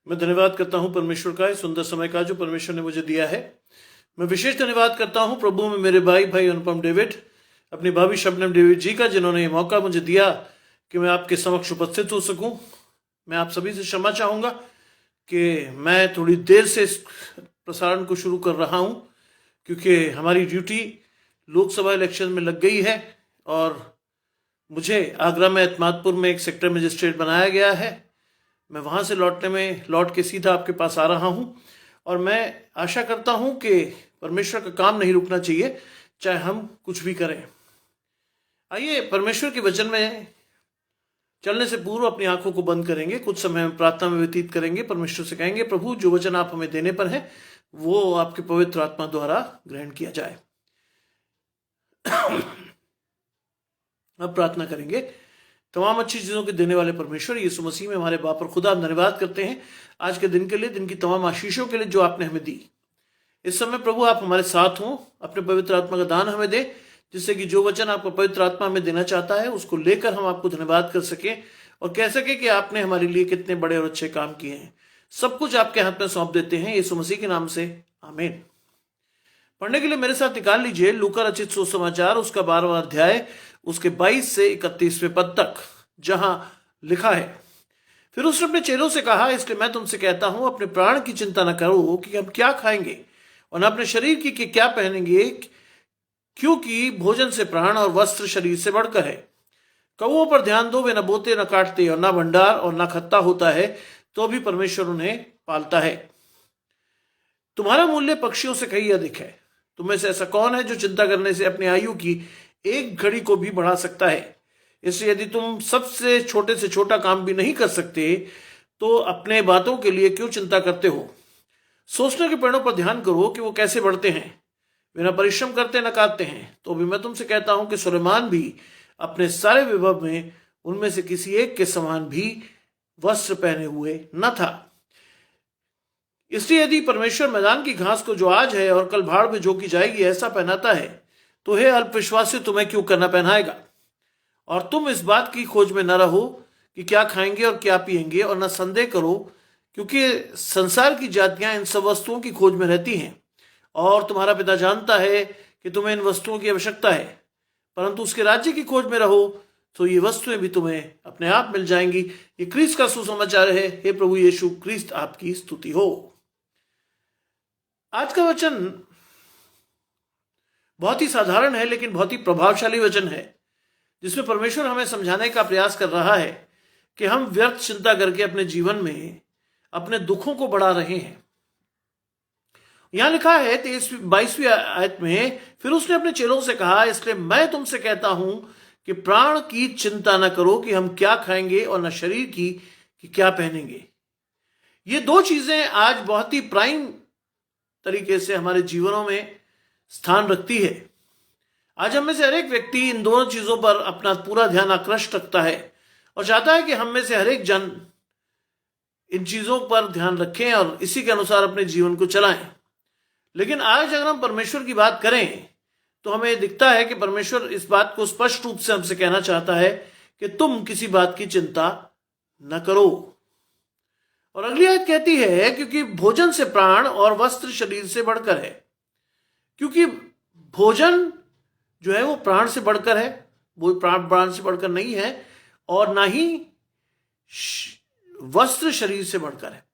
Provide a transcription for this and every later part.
मैं धन्यवाद करता हूं परमेश्वर का इस सुंदर समय का जो परमेश्वर ने मुझे दिया है। मैं विशेष धन्यवाद करता हूं प्रभु में मेरे भाई अनुपम डेविड, अपनी भाभी शबनम डेविड जी का, जिन्होंने ये मौका मुझे दिया कि मैं आपके समक्ष उपस्थित हो सकूं। मैं आप सभी से क्षमा चाहूँगा कि मैं थोड़ी देर से इस प्रसारण को शुरू कर रहा हूं, क्योंकि हमारी ड्यूटी लोकसभा इलेक्शन में लग गई है और मुझे आगरा में एतमादपुर में एक सेक्टर मजिस्ट्रेट बनाया गया है। मैं वहाँ से लौट के सीधा आपके पास आ रहा हूँ और मैं आशा करता हूँ कि परमेश्वर का काम नहीं रुकना चाहिए, चाहे हम कुछ भी करें। आइए परमेश्वर के वचन में चलने से पूर्व अपनी आंखों को बंद करेंगे, कुछ समय हम प्रार्थना में व्यतीत करेंगे। परमेश्वर से कहेंगे, प्रभु जो वचन आप हमें देने पर है वो आपके पवित्र आत्मा द्वारा ग्रहण किया जाए। अब प्रार्थना करेंगे। तमाम अच्छी चीज़ों के देने वाले परमेश्वर यीशु मसीह में हमारे बाप और खुदा, हम धन्यवाद करते हैं आज के दिन के लिए, दिन की तमाम आशीषों के लिए जो आपने हमें दी। इस समय प्रभु आप हमारे साथ हों, अपने पवित्र आत्मा का दान हमें दे, जिससे कि जो वचन आपका पवित्र आत्मा हमें देना चाहता है उसको लेकर हम आपको धन्यवाद कर सकें और कह सके कि आपने हमारे लिए कितने बड़े और अच्छे काम किए हैं। सब कुछ आपके हाथ में सौंप देते हैं यीशु मसीह के नाम से, आमीन। पढ़ने के लिए मेरे साथ निकाल लीजिए लूका रचित सुसमाचार, उसका 12वां अध्याय, उसके 22 से 31वें पद तक, जहां लिखा है, फिर उसने अपने चेलों से कहा, इसलिए मैं तुमसे कहता हूं अपने प्राण की चिंता न करो कि हम क्या खाएंगे और न अपने शरीर की कि क्या पहनेंगे, क्योंकि भोजन से प्राण और वस्त्र शरीर से बढ़कर है। कौओं पर ध्यान दो, वे न बोते न काटते और न भंडार और न खत्ता होता है, तो भी परमेश्वर उन्हें पालता है। तुम्हारा मूल्य पक्षियों से कहीं अधिक है। तुम्हें से ऐसा कौन है जो चिंता करने से अपनी आयु की एक घड़ी को भी बढ़ा सकता है? इसलिए यदि तुम सबसे छोटे से छोटा काम भी नहीं कर सकते तो अपने बातों के लिए क्यों चिंता करते हो? सोचने के पेड़ों पर ध्यान करो कि वो कैसे बढ़ते हैं, वे न परिश्रम करते न काटते हैं। तो भी मैं तुमसे कहता हूं कि सुलेमान भी अपने सारे विभव में उनमें से किसी एक के समान भी वस्त्र पहने हुए न था। इसलिए यदि परमेश्वर मैदान की घास को जो आज है और कल भाड़ में झोंकी जाएगी ऐसा पहनाता है, तो हे अल्पविश्वासी तुम्हें क्यों करना पहनाएगा? और तुम इस बात की खोज में न रहो कि क्या खाएंगे और क्या पिएंगे, और न संदेह करो, क्योंकि संसार की जातियां इन सब वस्तुओं की खोज में रहती हैं और तुम्हारा पिता जानता है कि तुम्हें इन वस्तुओं की आवश्यकता है। परंतु उसके राज्य की खोज में रहो तो ये वस्तुएं भी तुम्हें अपने आप मिल जाएंगी। ये क्रिस्त का सुसमाचार है। हे प्रभु यीशु क्रिस्त, आपकी स्तुति हो। आज का वचन बहुत ही साधारण है लेकिन बहुत ही प्रभावशाली वचन है, जिसमें परमेश्वर हमें समझाने का प्रयास कर रहा है कि हम व्यर्थ चिंता करके अपने जीवन में अपने दुखों को बढ़ा रहे हैं। यहां लिखा है 22वीं आयत में, फिर उसने अपने चेलों से कहा, इसलिए मैं तुमसे कहता हूं कि प्राण की चिंता न करो कि हम क्या खाएंगे और न शरीर की कि क्या पहनेंगे। ये दो चीजें आज बहुत ही प्राइम तरीके से हमारे जीवनों में स्थान रखती है। आज हम में से हर एक व्यक्ति इन दोनों चीजों पर अपना पूरा ध्यान आकृष्ट रखता है और चाहता है कि हम में से हर एक जन इन चीजों पर ध्यान रखें और इसी के अनुसार अपने जीवन को चलाएं। लेकिन आज अगर हम परमेश्वर की बात करें तो हमें दिखता है कि परमेश्वर इस बात को स्पष्ट रूप से हमसे कहना चाहता है कि तुम किसी बात की चिंता न करो। और अगली आयत कहती है, क्योंकि भोजन से प्राण और वस्त्र शरीर से बढ़कर है। क्योंकि भोजन जो है वो प्राण से बढ़कर है, वो प्राण से बढ़कर नहीं है, और ना ही वस्त्र शरीर से बढ़कर है।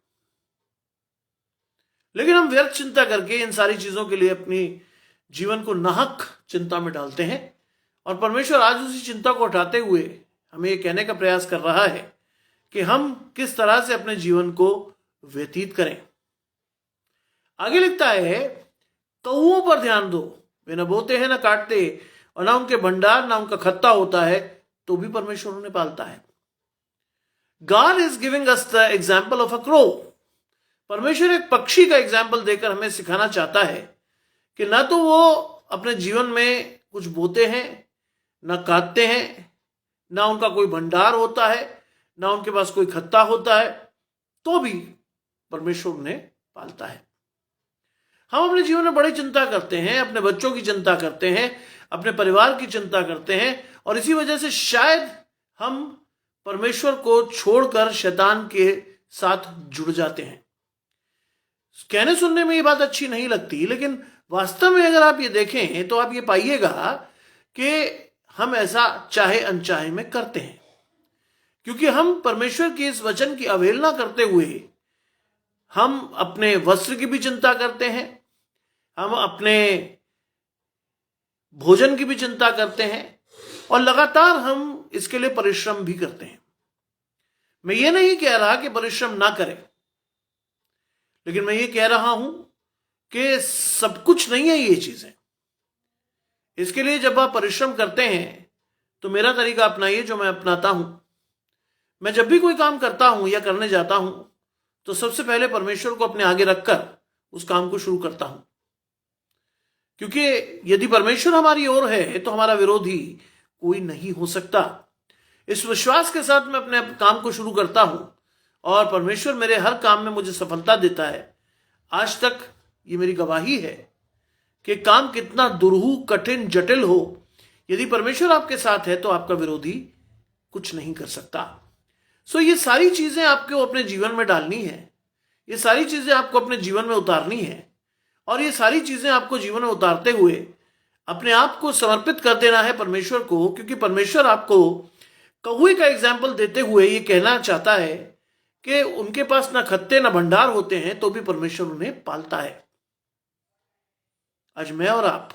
लेकिन हम व्यर्थ चिंता करके इन सारी चीजों के लिए अपनी जीवन को नाहक चिंता में डालते हैं, और परमेश्वर आज उसी चिंता को हटाते हुए हमें यह कहने का प्रयास कर रहा है कि हम किस तरह से अपने जीवन को व्यतीत करें। आगे लिखता है, कौओं पर ध्यान दो, वे न बोते हैं न काटते और ना उनके भंडार ना उनका खत्ता होता है, तो भी परमेश्वर उन्हें पालता है। God is giving us the example of a crow. परमेश्वर एक पक्षी का एग्जाम्पल देकर हमें सिखाना चाहता है कि ना तो वो अपने जीवन में कुछ बोते हैं, ना काटते हैं, ना उनका कोई भंडार होता है, ना उनके पास कोई खत्ता होता है, तो भी परमेश्वर उन्हें पालता है। हम अपने जीवन में बड़ी चिंता करते हैं, अपने बच्चों की चिंता करते हैं, अपने परिवार की चिंता करते हैं, और इसी वजह से शायद हम परमेश्वर को छोड़कर शैतान के साथ जुड़ जाते हैं। कहने सुनने में ये बात अच्छी नहीं लगती, लेकिन वास्तव में अगर आप ये देखें तो आप ये पाइएगा कि हम ऐसा चाहे अनचाहे में करते हैं, क्योंकि हम परमेश्वर के इस वचन की अवहेलना करते हुए हम अपने वस्त्र की भी चिंता करते हैं, हम अपने भोजन की भी चिंता करते हैं और लगातार हम इसके लिए परिश्रम भी करते हैं। मैं ये नहीं कह रहा कि परिश्रम ना करें, लेकिन मैं ये कह रहा हूं कि सब कुछ नहीं है ये चीजें। इसके लिए जब आप परिश्रम करते हैं तो मेरा तरीका अपनाइए जो मैं अपनाता हूं। मैं जब भी कोई काम करता हूं या करने जाता हूं तो सबसे पहले परमेश्वर को अपने आगे रखकर उस काम को शुरू करता हूं, क्योंकि यदि परमेश्वर हमारी ओर है तो हमारा विरोधी कोई नहीं हो सकता। इस विश्वास के साथ मैं अपने काम को शुरू करता हूं और परमेश्वर मेरे हर काम में मुझे सफलता देता है। आज तक ये मेरी गवाही है कि काम कितना दुरूह, कठिन, जटिल हो, यदि परमेश्वर आपके साथ है तो आपका विरोधी कुछ नहीं कर सकता। ये सारी चीजें आपको अपने जीवन में डालनी है, ये सारी चीजें आपको अपने जीवन में उतारनी है और ये सारी चीजें आपको जीवन में उतारते हुए अपने आप को समर्पित कर देना है परमेश्वर को, क्योंकि परमेश्वर आपको कौवे का एग्जाम्पल देते हुए ये कहना चाहता है कि उनके पास ना खत्ते ना भंडार होते हैं तो भी परमेश्वर उन्हें पालता है। आज मैं और आप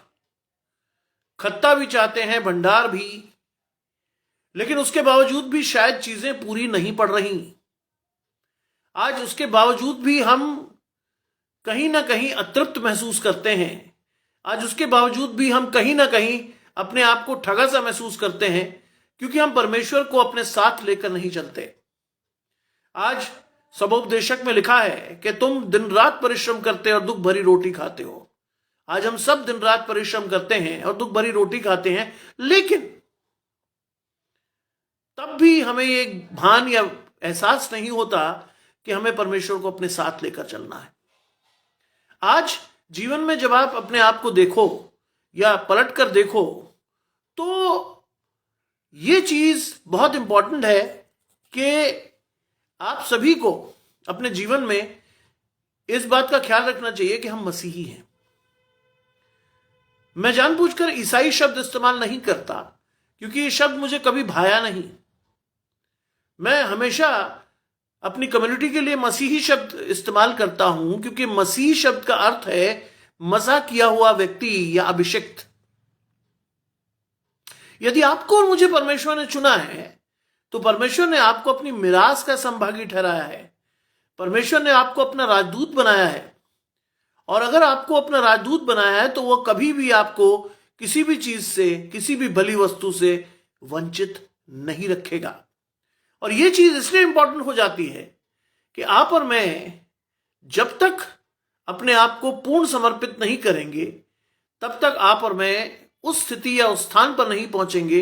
खत्ता भी चाहते हैं, भंडार भी, लेकिन उसके बावजूद भी शायद चीजें पूरी नहीं पड़ रही। आज उसके बावजूद भी हम कहीं ना कहीं अतृप्त महसूस करते हैं। आज उसके बावजूद भी हम कहीं ना कहीं अपने आप को ठगा सा महसूस करते हैं, क्योंकि हम परमेश्वर को अपने साथ लेकर नहीं चलते। आज सबोपदेशक में लिखा है कि तुम दिन रात परिश्रम करते और दुख भरी रोटी खाते हो। आज हम सब दिन रात परिश्रम करते हैं और दुख भरी रोटी खाते हैं, लेकिन तब भी हमें ये भान या एहसास नहीं होता कि हमें परमेश्वर को अपने साथ लेकर चलना है। आज जीवन में जब आप अपने आप को देखो या पलट कर देखो तो ये चीज बहुत इंपॉर्टेंट है कि आप सभी को अपने जीवन में इस बात का ख्याल रखना चाहिए कि हम मसीही हैं। मैं जानबूझकर ईसाई शब्द इस्तेमाल नहीं करता, क्योंकि ये शब्द मुझे कभी भाया नहीं। मैं हमेशा अपनी कम्युनिटी के लिए मसीही शब्द इस्तेमाल करता हूं, क्योंकि मसीह शब्द का अर्थ है मज़ा किया हुआ व्यक्ति या अभिषिक्त। यदि आपको और मुझे परमेश्वर ने चुना है तो परमेश्वर ने आपको अपनी मिरास का संभागी ठहराया है। परमेश्वर ने आपको अपना राजदूत बनाया है, और अगर आपको अपना राजदूत बनाया है तो वह कभी भी आपको किसी भी चीज से, किसी भी भली वस्तु से वंचित नहीं रखेगा। और यह चीज इसलिए इंपॉर्टेंट हो जाती है कि आप और मैं जब तक अपने आप को पूर्ण समर्पित नहीं करेंगे तब तक आप और मैं उस स्थिति या उस स्थान पर नहीं पहुंचेंगे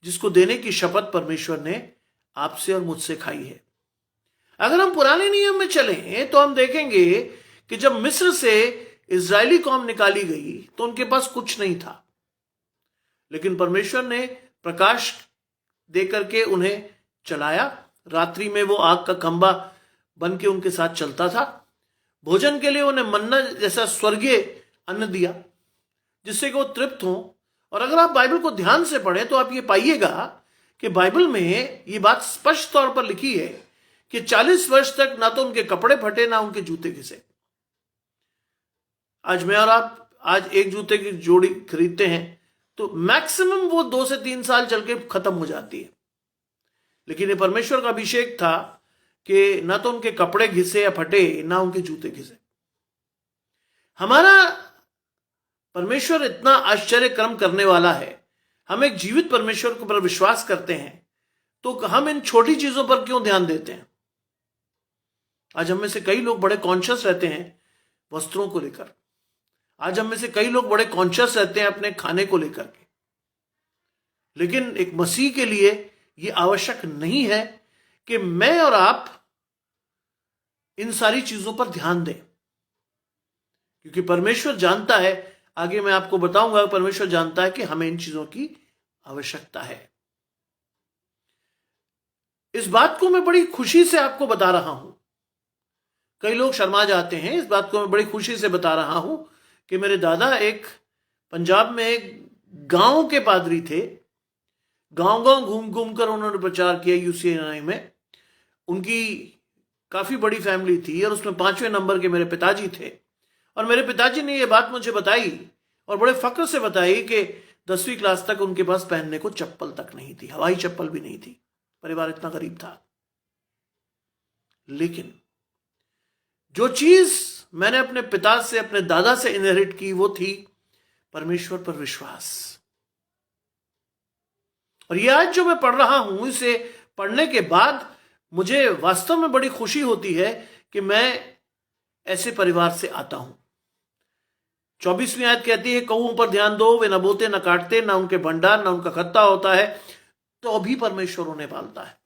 जिसको देने की शपथ परमेश्वर ने आपसे और मुझसे खाई है। अगर हम पुराने नियम में चलें तो हम देखेंगे कि जब मिस्र से इजरायली कौम निकाली गई तो उनके पास कुछ नहीं था, लेकिन परमेश्वर ने प्रकाश देकर के उन्हें चलाया। रात्रि में वो आग का खंबा बन के उनके साथ चलता था। भोजन के लिए उन्हें मन्ना जैसा स्वर्गीय अन्न दिया जिससे कि वो तृप्त हों। और अगर आप बाइबल को ध्यान से पढ़ें तो आप ये पाइएगा कि बाइबल में ये बात स्पष्ट तौर पर लिखी है कि 40 वर्ष तक ना तो उनके कपड़े फटे ना उनके जूते घिसे। आज मैं और आप आज एक जूते की जोड़ी खरीदते हैं तो मैक्सिमम वो 2 से 3 साल चल के खत्म हो जाती है, लेकिन ये परमेश्वर का अभिषेक था कि ना तो उनके कपड़े घिसे या फटे ना उनके जूते घिसे। हमारा परमेश्वर इतना आश्चर्य कर्म करने वाला है। हम एक जीवित परमेश्वर के ऊपर विश्वास करते हैं तो हम इन छोटी चीजों पर क्यों ध्यान देते हैं। आज हम में से कई लोग बड़े कॉन्शियस रहते हैं वस्त्रों को लेकर। आज हम में से कई लोग बड़े कॉन्शियस रहते हैं अपने खाने को लेकर के, लेकिन एक मसीह के लिए यह आवश्यक नहीं है कि मैं और आप इन सारी चीजों पर ध्यान दें, क्योंकि परमेश्वर जानता है, आगे मैं आपको बताऊंगा, परमेश्वर जानता है कि हमें इन चीजों की आवश्यकता है। इस बात को मैं बड़ी खुशी से आपको बता रहा हूं कई लोग शर्मा जाते हैं। इस बात को मैं बड़ी खुशी से बता रहा हूं कि मेरे दादा एक पंजाब में एक गांव के पादरी थे। गांव गांव घूम घूम कर उन्होंने प्रचार किया यूसीएनआई में। उनकी काफी बड़ी फैमिली थी और उसमें 5वें नंबर के मेरे पिताजी थे। और मेरे पिताजी ने यह बात मुझे बताई और बड़े फक्र से बताई कि 10वीं क्लास तक उनके पास पहनने को चप्पल तक नहीं थी, हवाई चप्पल भी नहीं थी। परिवार इतना गरीब था। लेकिन जो चीज मैंने अपने पिता से, अपने दादा से इनहेरिट की, वो थी परमेश्वर पर विश्वास। और ये आज जो मैं पढ़ रहा हूं, इसे पढ़ने के बाद मुझे वास्तव में बड़ी खुशी होती है कि मैं ऐसे परिवार से आता हूं। 24वीं आयत कहती है, कौओं पर ध्यान दो, वे न बोते न काटते, न उनके भंडार न उनका खत्ता होता है, तो अभी परमेश्वर उन्हें पालता है।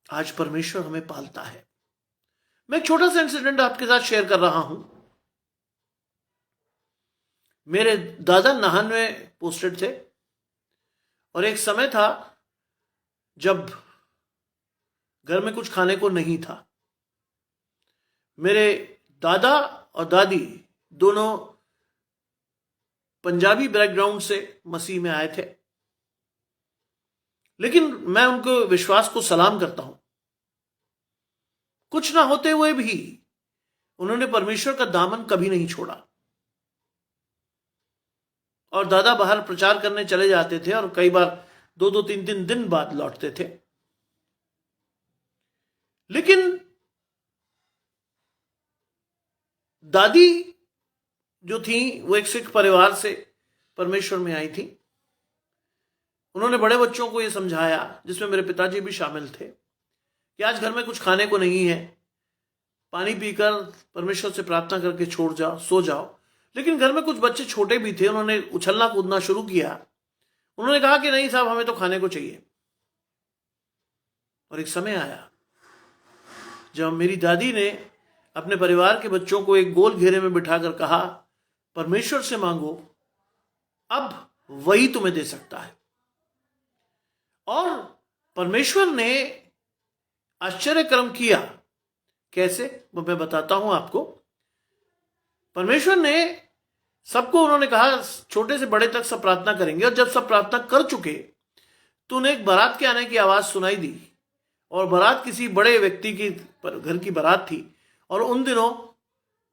आज परमेश्वर हमें पालता है। मैं एक छोटा सा इंसिडेंट आपके साथ शेयर कर रहा हूं। मेरे दादा नाहन में पोस्टेड थे और एक समय था जब घर में कुछ खाने को नहीं था। मेरे दादा और दादी दोनों पंजाबी बैकग्राउंड से मसीह में आए थे, लेकिन मैं उनको विश्वास को सलाम करता हूं। कुछ ना होते हुए भी उन्होंने परमेश्वर का दामन कभी नहीं छोड़ा। और दादा बाहर प्रचार करने चले जाते थे और कई बार 2-2, 3-3 दिन बाद लौटते थे। लेकिन दादी जो थी वो एक सिख परिवार से परमेश्वर में आई थी। उन्होंने बड़े बच्चों को यह समझाया, जिसमें मेरे पिताजी भी शामिल थे, कि आज घर में कुछ खाने को नहीं है, पानी पीकर परमेश्वर से प्रार्थना करके छोड़ जाओ, सो जाओ। लेकिन घर में कुछ बच्चे छोटे भी थे, उन्होंने उछलना कूदना शुरू किया। उन्होंने कहा कि नहीं साहब, हमें तो खाने को चाहिए। और एक समय आया जब मेरी दादी ने अपने परिवार के बच्चों को एक गोल घेरे में बिठाकर कहा, परमेश्वर से मांगो, अब वही तुम्हें दे सकता है। और परमेश्वर ने आश्चर्य कर्म किया। कैसे, वो मैं बताता हूं आपको। परमेश्वर ने सबको, उन्होंने कहा छोटे से बड़े तक सब प्रार्थना करेंगे, और जब सब प्रार्थना कर चुके तो उन्हें एक बारात के आने की आवाज सुनाई दी। और बारात किसी बड़े व्यक्ति की घर की बारात थी। और उन दिनों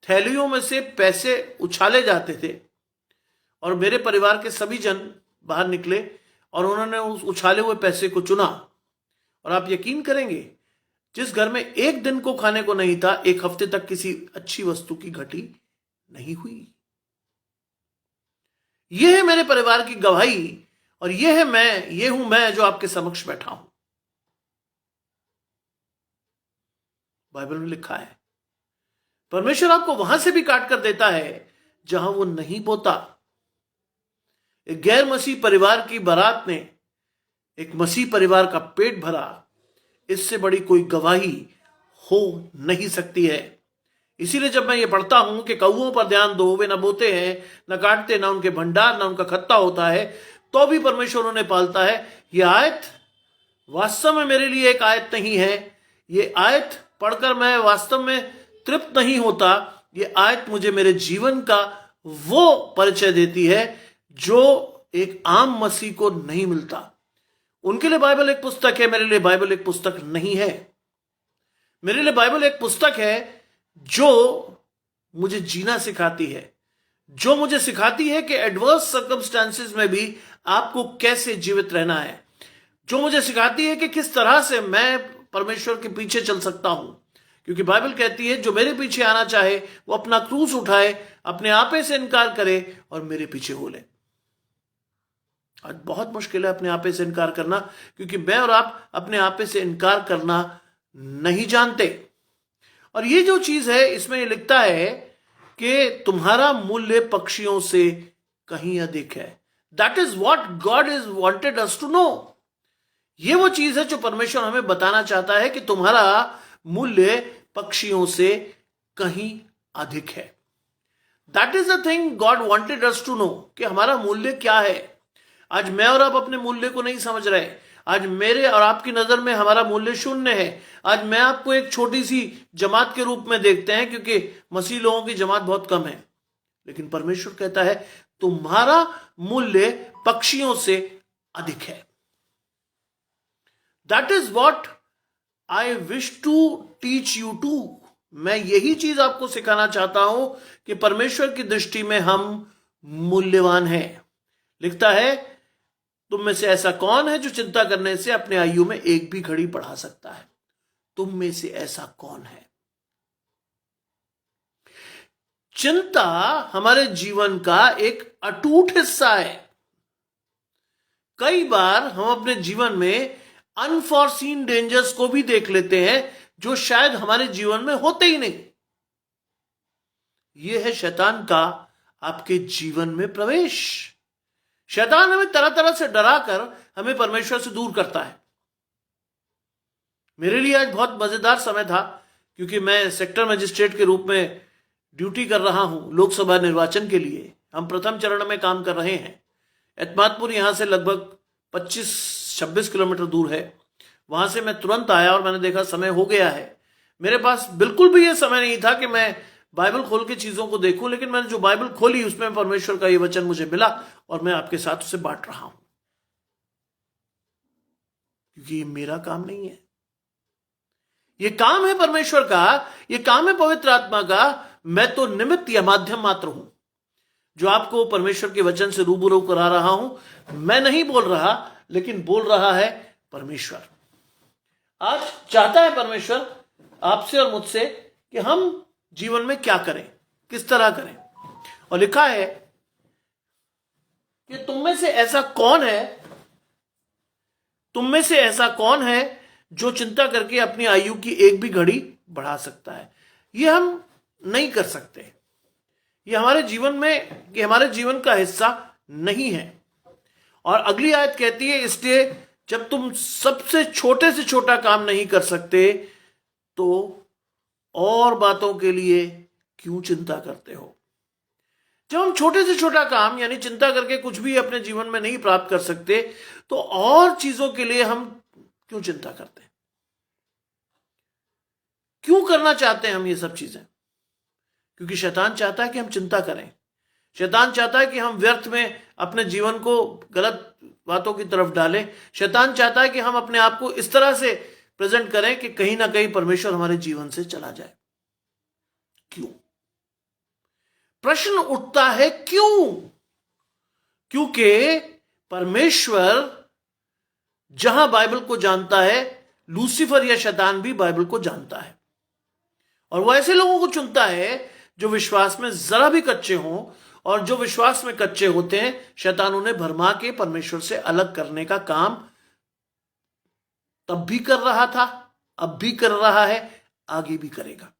थैलियों में से पैसे उछाले जाते थे। और मेरे परिवार के सभी जन बाहर निकले और उन्होंने उस उछाले हुए पैसे को चुना। और आप यकीन करेंगे, जिस घर में एक दिन को खाने को नहीं था, एक हफ्ते तक किसी अच्छी वस्तु की घटी नहीं हुई। यह है मेरे परिवार की गवाही, और ये हूं मैं जो आपके समक्ष बैठा हूं। बाइबल में लिखा है, परमेश्वर आपको वहां से भी काट कर देता है जहां वो नहीं बोता। एक गैर मसीह परिवार की बारात ने एक मसीह परिवार का पेट भरा। इससे बड़ी कोई गवाही हो नहीं सकती है। इसीलिए जब मैं ये पढ़ता हूं कि कौओं पर ध्यान दो, वे न बोते हैं, न काटते, न उनके भंडार, न उनका खत्ता होता है, तो भी परमेश्वर उन्हें पालता है। यह आयत वास्तव में मेरे लिए एक आयत नहीं है। ये आयत पढ़कर मैं वास्तव में तृप्त नहीं होता। ये आयत मुझे मेरे जीवन का वो परिचय देती है जो एक आम मसीह को नहीं मिलता। उनके लिए बाइबल एक पुस्तक है, मेरे लिए बाइबल एक पुस्तक नहीं है। मेरे लिए बाइबल एक पुस्तक है जो मुझे जीना सिखाती है, जो मुझे सिखाती है कि एडवर्स सर्कमस्टेंसेस में भी आपको कैसे जीवित रहना है, जो मुझे सिखाती है कि किस तरह से मैं परमेश्वर के पीछे चल सकता हूं। क्योंकि बाइबल कहती है, जो मेरे पीछे आना चाहे वो अपना क्रूस उठाए, अपने आपे से इनकार करे और मेरे पीछे हो ले। आज बहुत मुश्किल है अपने आपे से इनकार करना, क्योंकि मैं और आप अपने आपे से इनकार करना नहीं जानते। और ये जो चीज है, इसमें ये लिखता है कि तुम्हारा मूल्य पक्षियों से कहीं अधिक है। That is what God is wanted us to know. ये वो चीज है जो परमेश्वर हमें बताना चाहता है कि तुम्हारा मूल्य पक्षियों से कहीं अधिक है। That is the thing God wanted us to know, कि हमारा मूल्य क्या है। आज मैं और आप अपने मूल्य को नहीं समझ रहे। आज मेरे और आपकी नजर में हमारा मूल्य शून्य है। आज मैं आपको एक छोटी सी जमात के रूप में देखते हैं क्योंकि मसीह लोगों की जमात बहुत कम है, लेकिन परमेश्वर कहता है तुम्हारा मूल्य पक्षियों से अधिक है। That is what I wish to teach you too. मैं यही चीज आपको सिखाना चाहता हूं कि परमेश्वर की दृष्टि में हम मूल्यवान हैं। लिखता है तुम में से ऐसा कौन है जो चिंता करने से अपने आयु में एक भी घड़ी बढ़ा सकता है। तुम में से ऐसा कौन है? चिंता हमारे जीवन का एक अटूट हिस्सा है। कई बार हम अपने जीवन में अनफॉरसीन डेंजर्स को भी देख लेते हैं जो शायद हमारे जीवन में होते ही नहीं। यह है शैतान का आपके जीवन में प्रवेश। शैतान हमें तरह तरह से डराकर हमें परमेश्वर से दूर करता है। मेरे लिए आज बहुत मजेदार समय था क्योंकि मैं सेक्टर मजिस्ट्रेट के रूप में ड्यूटी कर रहा हूं लोकसभा निर्वाचन के लिए। हम प्रथम चरण में काम कर रहे हैं। एतमादपुर यहां से लगभग 25-26 किलोमीटर दूर है। वहां से मैं तुरंत आया और मैंने देखा समय हो गया है। मेरे पास बिल्कुल भी यह समय नहीं था कि मैं बाइबल खोल के चीजों को देखूं, लेकिन मैंने जो बाइबल खोली उसमें परमेश्वर का यह वचन मुझे मिला और मैं आपके साथ उसे बांट रहा हूं, क्योंकि ये मेरा काम नहीं है, ये काम है परमेश्वर का, ये काम है पवित्र आत्मा का। मैं तो निमित्त या माध्यम मात्र हूं जो आपको परमेश्वर के वचन से रूबरू करा रहा हूं। मैं नहीं बोल रहा, लेकिन बोल रहा है परमेश्वर। आज चाहता है परमेश्वर आपसे और मुझसे कि हम जीवन में क्या करें, किस तरह करें। और लिखा है कि तुम में से ऐसा कौन है, तुम में से ऐसा कौन है जो चिंता करके अपनी आयु की एक भी घड़ी बढ़ा सकता है। यह हम नहीं कर सकते। यह हमारे जीवन में, ये हमारे जीवन का हिस्सा नहीं है। और अगली आयत कहती है इसलिए जब तुम सबसे छोटे से छोटा काम नहीं कर सकते तो और बातों के लिए क्यों चिंता करते हो। जब हम छोटे से छोटा काम यानी चिंता करके कुछ भी अपने जीवन में नहीं प्राप्त कर सकते तो और चीजों के लिए हम क्यों चिंता करते हैं, क्यों करना चाहते हैं हम ये सब चीजें। क्योंकि शैतान चाहता है कि हम चिंता करें। शैतान चाहता है कि हम व्यर्थ में अपने जीवन को गलत बातों की तरफ डालें। शैतान चाहता है कि हम अपने आप को इस तरह से प्रेजेंट करें कि कहीं ना कहीं परमेश्वर हमारे जीवन से चला जाए। क्यों? प्रश्न उठता है क्यों? क्योंकि परमेश्वर जहां बाइबल को जानता है, लूसीफर या शैतान भी बाइबल को जानता है। और वह ऐसे लोगों को चुनता है जो विश्वास में जरा भी कच्चे हों, और जो विश्वास में कच्चे होते हैं शैतान उन्हें भरमा के परमेश्वर से अलग करने का काम तब भी कर रहा था, अब भी कर रहा है, आगे भी करेगा।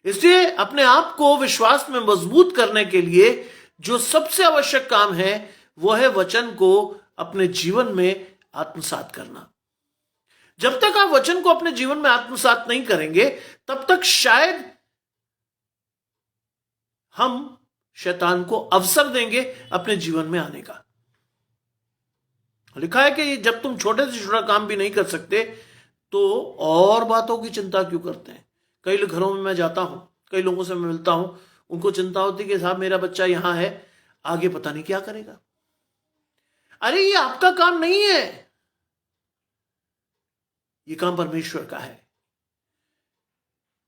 इसलिए अपने आप को विश्वास में मजबूत करने के लिए जो सबसे आवश्यक काम है वह है वचन को अपने जीवन में आत्मसात करना। जब तक आप वचन को अपने जीवन में आत्मसात नहीं करेंगे तब तक शायद हम शैतान को अवसर देंगे अपने जीवन में आने का। लिखा है कि जब तुम छोटे से छोटा काम भी नहीं कर सकते तो और बातों की चिंता क्यों करते हैं। कई घरों में मैं जाता हूं, कई लोगों से मैं मिलता हूं, उनको चिंता होती कि साहब मेरा बच्चा यहां है, आगे पता नहीं क्या करेगा। अरे ये आपका काम नहीं है, ये काम परमेश्वर का है।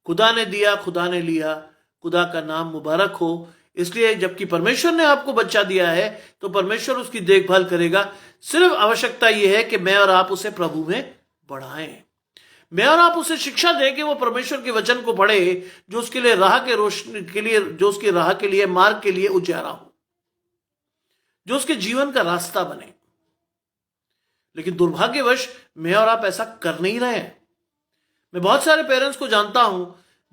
खुदा ने दिया, खुदा ने लिया, खुदा का नाम मुबारक हो। इसलिए जबकि परमेश्वर ने आपको बच्चा दिया है तो परमेश्वर उसकी देखभाल करेगा। सिर्फ आवश्यकता यह है कि मैं और आप उसे प्रभु में बढ़ाएं। मैं और आप उसे शिक्षा दें कि वो परमेश्वर के वचन को पढ़े जो उसके लिए राह के रोशनी के लिए, जो उसकी राह के लिए, मार्ग के लिए उजाला हो, जो उसके जीवन का रास्ता बने। लेकिन दुर्भाग्यवश मैं और आप ऐसा कर नहीं रहे हैं। मैं बहुत सारे पेरेंट्स को जानता हूं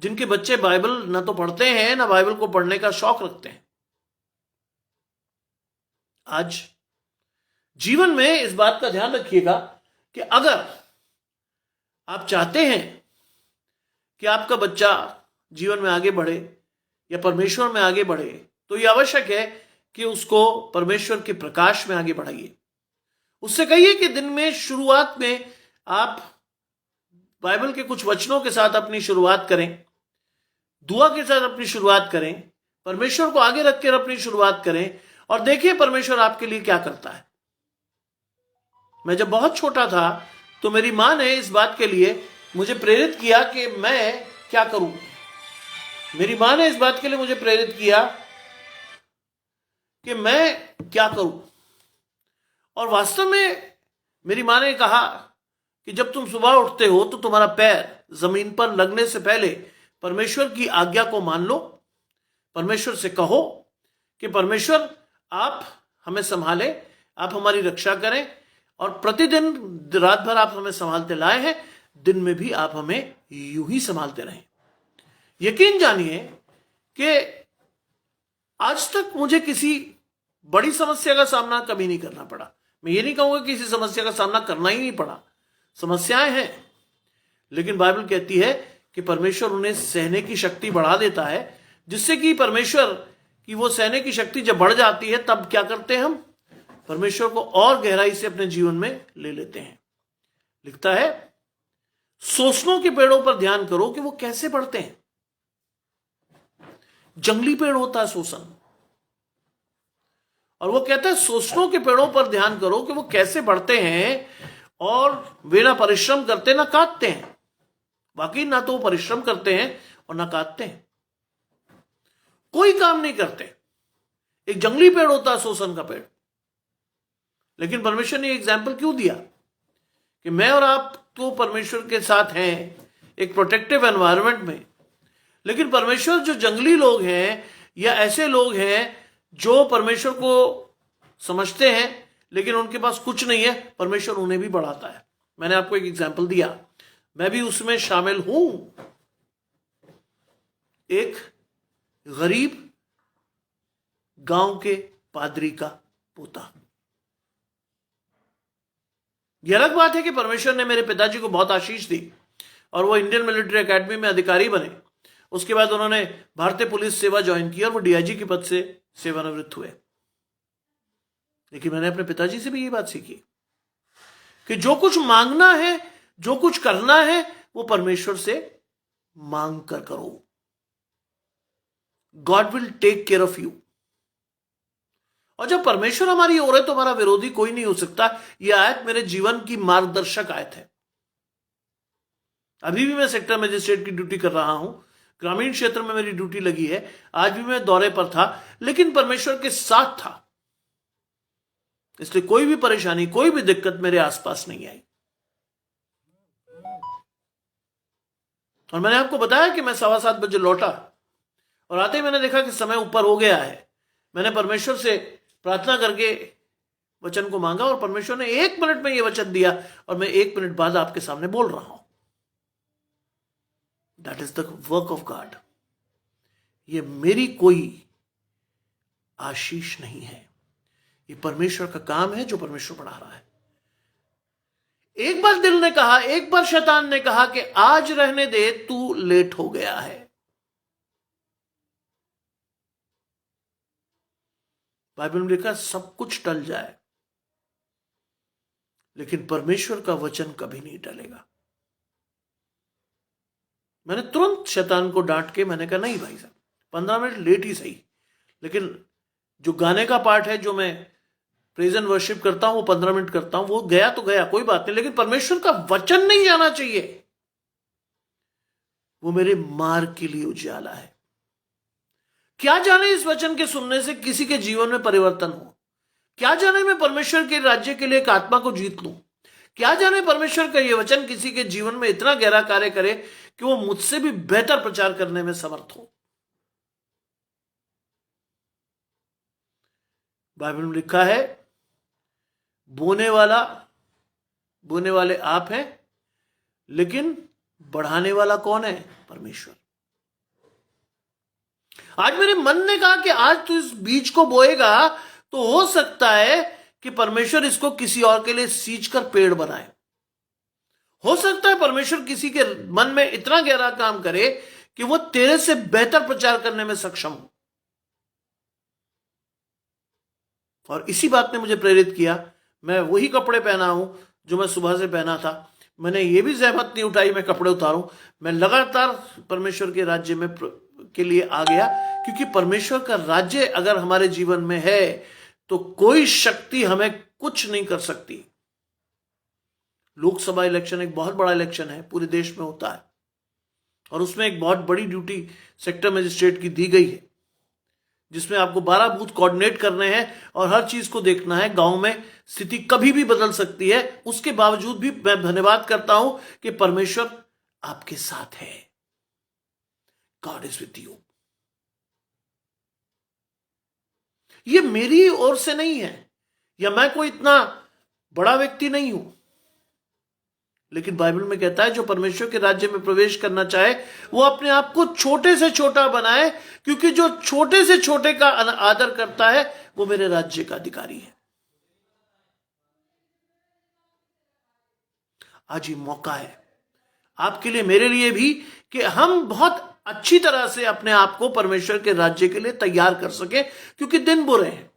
जिनके बच्चे बाइबल ना तो पढ़ते हैं ना बाइबल को पढ़ने का शौक रखते हैं। आज जीवन में इस बात का ध्यान रखिएगा कि अगर आप चाहते हैं कि आपका बच्चा जीवन में आगे बढ़े या परमेश्वर में आगे बढ़े तो यह आवश्यक है कि उसको परमेश्वर के प्रकाश में आगे बढ़ाइए, उससे कहिए कि दिन में शुरुआत में आप बाइबल के कुछ वचनों के साथ अपनी शुरुआत करें, दुआ के साथ अपनी शुरुआत करें, परमेश्वर को आगे रखकर अपनी शुरुआत करें और देखिए परमेश्वर आपके लिए क्या करता है। मैं जब बहुत छोटा था तो मेरी मां ने इस बात के लिए मुझे प्रेरित किया कि मैं क्या करूं। मेरी मां ने इस बात के लिए मुझे प्रेरित किया कि मैं क्या करूं। और वास्तव में मेरी मां ने कहा कि जब तुम सुबह उठते हो तो तुम्हारा पैर जमीन पर लगने से पहले परमेश्वर की आज्ञा को मान लो। परमेश्वर से कहो कि परमेश्वर आप हमें संभालें, आप हमारी रक्षा करें और प्रतिदिन रात भर आप हमें संभालते लाए हैं, दिन में भी आप हमें यूं ही संभालते रहें। यकीन जानिए कि आज तक मुझे किसी बड़ी समस्या का सामना कभी नहीं करना पड़ा। मैं ये नहीं कहूंगा कि किसी समस्या का सामना करना ही नहीं पड़ा, समस्याएं हैं, लेकिन बाइबल कहती है कि परमेश्वर उन्हें सहने की शक्ति बढ़ा देता है, जिससे कि परमेश्वर की वो सहने की शक्ति जब बढ़ जाती है तब क्या करते हैं हम परमेश्वर को और गहराई से अपने जीवन में ले लेते हैं। लिखता है सोसनों के पेड़ों पर ध्यान करो कि वो कैसे बढ़ते हैं। जंगली पेड़ होता है सोसन, और वो कहता है सोसनों के पेड़ों पर ध्यान करो कि वो कैसे बढ़ते हैं और वे ना परिश्रम करते ना काटते हैं। बाकी ना तो वो परिश्रम करते हैं और ना काटते हैं, कोई काम नहीं करते। एक जंगली पेड़ होता है सोसन का पेड़, लेकिन परमेश्वर ने एग्जाम्पल क्यों दिया कि मैं और आप तो परमेश्वर के साथ हैं एक प्रोटेक्टिव एनवायरनमेंट में, लेकिन परमेश्वर जो जंगली लोग हैं या ऐसे लोग हैं जो परमेश्वर को समझते हैं लेकिन उनके पास कुछ नहीं है, परमेश्वर उन्हें भी बढ़ाता है। मैंने आपको एक एग्जाम्पल दिया, मैं भी उसमें शामिल हूं। एक गरीब गांव के पादरी का पोता। यह अलग बात है कि परमेश्वर ने मेरे पिताजी को बहुत आशीष दी और वो इंडियन मिलिट्री एकेडमी में अधिकारी बने। उसके बाद उन्होंने भारतीय पुलिस सेवा ज्वाइन की और वो डीआईजी के पद से सेवानिवृत्त हुए। लेकिन मैंने अपने पिताजी से भी ये बात सीखी कि जो कुछ मांगना है, जो कुछ करना है, वो परमेश्वर से मांग कर करो। God will take care of you. और जब परमेश्वर हमारी ओर है तो हमारा विरोधी कोई नहीं हो सकता। यह आयत मेरे जीवन की मार्गदर्शक आयत है। अभी भी मैं सेक्टर मजिस्ट्रेट की ड्यूटी कर रहा हूं, ग्रामीण क्षेत्र में मेरी ड्यूटी लगी है। आज भी मैं दौरे पर था, लेकिन परमेश्वर के साथ था, इसलिए कोई भी परेशानी, कोई भी दिक्कत मेरे आसपास नहीं आई। और मैंने आपको बताया कि मैं 7:15 बजे लौटा और आते ही मैंने देखा कि समय ऊपर हो गया है। मैंने परमेश्वर से प्रार्थना करके वचन को मांगा और परमेश्वर ने 1 मिनट में यह वचन दिया और मैं 1 मिनट बाद आपके सामने बोल रहा हूं। That is the work of God. ये मेरी कोई आशीष नहीं है, ये परमेश्वर का काम है जो परमेश्वर बढ़ा रहा है। एक बार दिल ने कहा, एक बार शैतान ने कहा कि आज रहने दे, तू लेट हो गया है। बाइबल में लिखा सब कुछ टल जाए, लेकिन परमेश्वर का वचन कभी नहीं टलेगा। मैंने तुरंत शैतान को डांट के मैंने कहा नहीं भाई साहब, 15 मिनट लेट ही सही, लेकिन जो गाने का पार्ट है, जो मैं प्रेज एंड वर्शिप करता हूं, वो 15 मिनट करता हूं, वो गया तो गया, कोई बात नहीं, लेकिन परमेश्वर का वचन नहीं जाना चाहिए। वो मेरे मार्ग के लिए उजाला है। क्या जाने इस वचन के सुनने से किसी के जीवन में परिवर्तन हो। क्या जाने मैं परमेश्वर के राज्य के लिए एक आत्मा को जीत लूं। क्या जाने परमेश्वर का यह वचन किसी के जीवन में इतना गहरा कार्य करे कि वो मुझसे भी बेहतर प्रचार करने में समर्थ हो। बाइबल में लिखा है बोने वाले आप हैं, लेकिन बढ़ाने वाला कौन है? परमेश्वर। आज मेरे मन ने कहा कि आज तू इस बीज को बोएगा तो हो सकता है कि परमेश्वर इसको किसी और के लिए सींच कर पेड़ बनाए। हो सकता है परमेश्वर किसी के मन में इतना गहरा काम करे कि वो तेरे से बेहतर प्रचार करने में सक्षम हो। और इसी बात ने मुझे प्रेरित किया। मैं वही कपड़े पहना हूं जो मैं सुबह से पहना था। मैंने ये भी जहमत नहीं उठाई मैं कपड़े उतारूं। मैं लगातार परमेश्वर के राज्य में के लिए आ गया, क्योंकि परमेश्वर का राज्य अगर हमारे जीवन में है तो कोई शक्ति हमें कुछ नहीं कर सकती। लोकसभा इलेक्शन एक बहुत बड़ा इलेक्शन है, पूरे देश में होता है, और उसमें एक बहुत बड़ी ड्यूटी सेक्टर मजिस्ट्रेट की दी गई है, जिसमें आपको 12 बूथ कोऑर्डिनेट करने हैं और हर चीज को देखना है। गांव में स्थिति कभी भी बदल सकती है, उसके बावजूद भी मैं धन्यवाद करता हूं कि परमेश्वर आपके साथ है। God is with you. ये मेरी ओर से नहीं है, या मैं कोई इतना बड़ा व्यक्ति नहीं हूं, लेकिन बाइबल में कहता है जो परमेश्वर के राज्य में प्रवेश करना चाहे वो अपने आप को छोटे से छोटा बनाए, क्योंकि जो छोटे से छोटे का आदर करता है वो मेरे राज्य का अधिकारी है। आज ये मौका है आपके लिए, मेरे लिए भी, कि हम बहुत अच्छी तरह से अपने आप को परमेश्वर के राज्य के लिए तैयार कर सके, क्योंकि दिन बुरे हैं।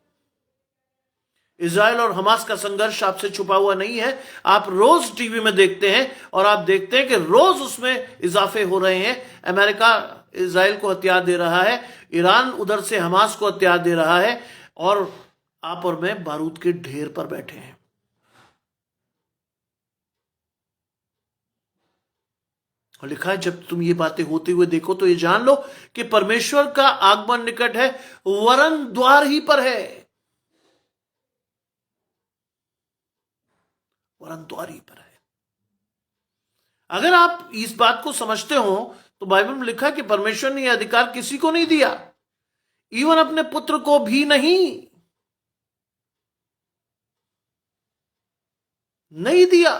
इजराइल और हमास का संघर्ष आपसे छुपा हुआ नहीं है। आप रोज टीवी में देखते हैं और आप देखते हैं कि रोज उसमें इजाफे हो रहे हैं। अमेरिका इजराइल को हथियार दे रहा है, ईरान उधर से हमास को हथियार दे रहा है, और आप और मैं बारूद के ढेर पर बैठे हैं। और लिखा है जब तुम ये बातें होते हुए देखो तो ये जान लो कि परमेश्वर का आगमन निकट है, वरन द्वार ही पर है। वरन द्वार ही पर है। अगर आप इस बात को समझते हो तो बाइबल में लिखा है कि परमेश्वर ने यह अधिकार किसी को नहीं दिया, इवन अपने पुत्र को भी नहीं दिया।